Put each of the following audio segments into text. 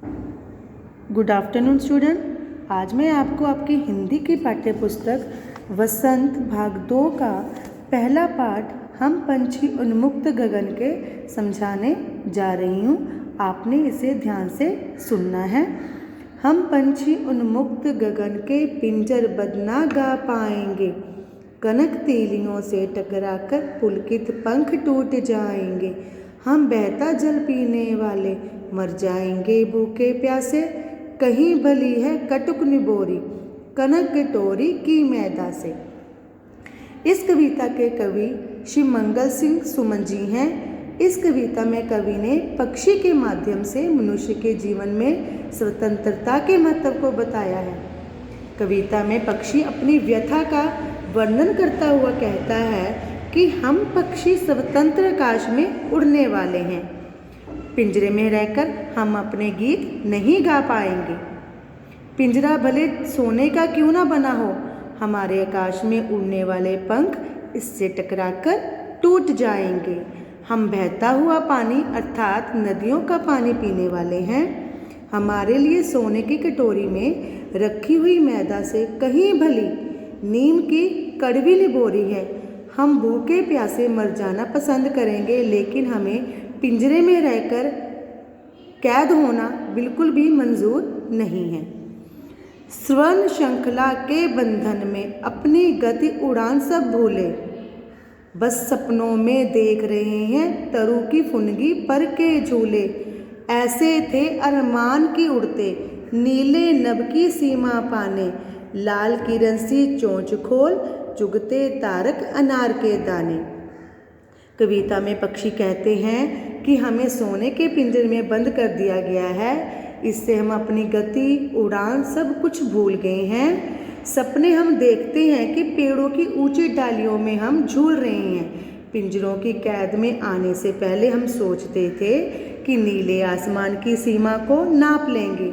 Good afternoon student. आज मैं आपको आपकी हिंदी की पाठ्य पुस्तक वसंत भाग 2 का पहला पाठ हम पंछी उन्मुक्त गगन के समझाने जा रही हूँ। आपने इसे ध्यान से सुनना है। हम पंछी उन्मुक्त गगन के पिंजर बद ना गा पाएंगे, कनक तीलियों से टकराकर पुलकित पंख टूट जाएंगे। हम बहता जल पीने वाले मर जाएंगे भूखे प्यासे, कहीं भली है कटुक निबोरी कनक टोरी की मैदा से। इस कविता के कवि श्री मंगल सिंह सुमन जी हैं। इस कविता में कवि ने पक्षी के माध्यम से मनुष्य के जीवन में स्वतंत्रता के महत्व को बताया है। कविता में पक्षी अपनी व्यथा का वर्णन करता हुआ कहता है कि हम पक्षी स्वतंत्र आकाश में उड़ने वाले हैं। पिंजरे में रहकर हम अपने गीत नहीं गा पाएंगे। पिंजरा भले सोने का क्यों ना बना हो, हमारे आकाश में उड़ने वाले पंख इससे टकराकर टूट जाएंगे। हम बहता हुआ पानी अर्थात नदियों का पानी पीने वाले हैं। हमारे लिए सोने की कटोरी में रखी हुई मैदा से कहीं भली नीम की कड़वी निबोरी है। हम भूखे प्यासे मर जाना पसंद करेंगे, लेकिन हमें पिंजरे में रहकर कैद होना बिल्कुल भी मंजूर नहीं है। स्वर्ण श्रृंखला के बंधन में अपनी गति उड़ान सब भूले, बस सपनों में देख रहे हैं तरु की फुनगी पर के झूले। ऐसे थे अरमान की उड़ते नीले नभ की सीमा पाने, लाल किरण सी चोंच खोल चुगते तारक अनार के दाने। कविता में पक्षी कहते हैं कि हमें सोने के पिंजरे में बंद कर दिया गया है। इससे हम अपनी गति उड़ान सब कुछ भूल गए हैं। सपने हम देखते हैं कि पेड़ों की ऊंची डालियों में हम झूल रहे हैं। पिंजरों की कैद में आने से पहले हम सोचते थे कि नीले आसमान की सीमा को नाप लेंगे।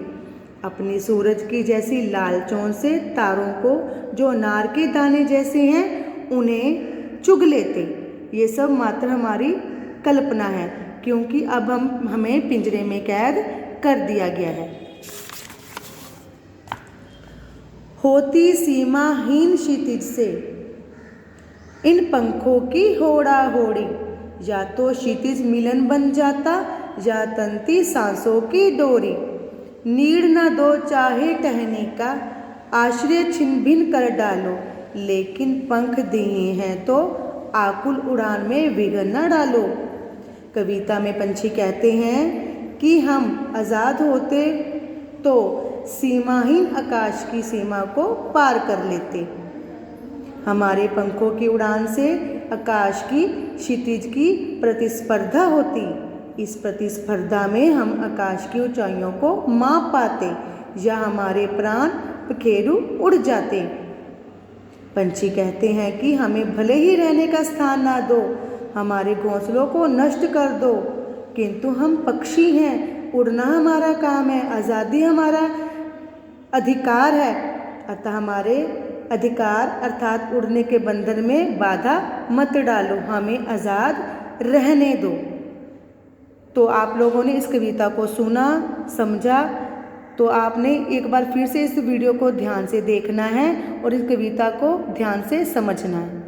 अपनी सूरज की जैसी लाल चोंच से तारों को जो अनार के दाने जैसे हैं उन्हें चुग लेते। ये सब मात्र हमारी कल्पना है, क्योंकि अब हमें पिंजरे में कैद कर दिया गया है। होती सीमाहीन क्षितिज से इन पंखों की होड़ा होड़ी, या तो क्षितिज मिलन बन जाता या तंती सांसों की डोरी। नीड़ न दो चाहे टहनी का, आश्रय छिन भिन कर डालो, लेकिन पंख दिए हैं तो आकुल उड़ान में विघ्न न डालो। कविता में पंछी कहते हैं कि हम आज़ाद होते तो सीमाहीन आकाश की सीमा को पार कर लेते। हमारे पंखों की उड़ान से आकाश की क्षितिज की प्रतिस्पर्धा होती। इस प्रतिस्पर्धा में हम आकाश की ऊंचाइयों को माप पाते या हमारे प्राण पखेरु उड़ जाते। पंछी कहते हैं कि हमें भले ही रहने का स्थान ना दो, हमारे घोंसलों को नष्ट कर दो, किंतु हम पक्षी हैं, उड़ना हमारा काम है, आज़ादी हमारा अधिकार है। अतः हमारे अधिकार अर्थात उड़ने के बंधन में बाधा मत डालो, हमें आज़ाद रहने दो। तो आप लोगों ने इस कविता को सुना, समझा, तो आपने एक बार फिर से इस वीडियो को ध्यान से देखना है और इस कविता को ध्यान से समझना है।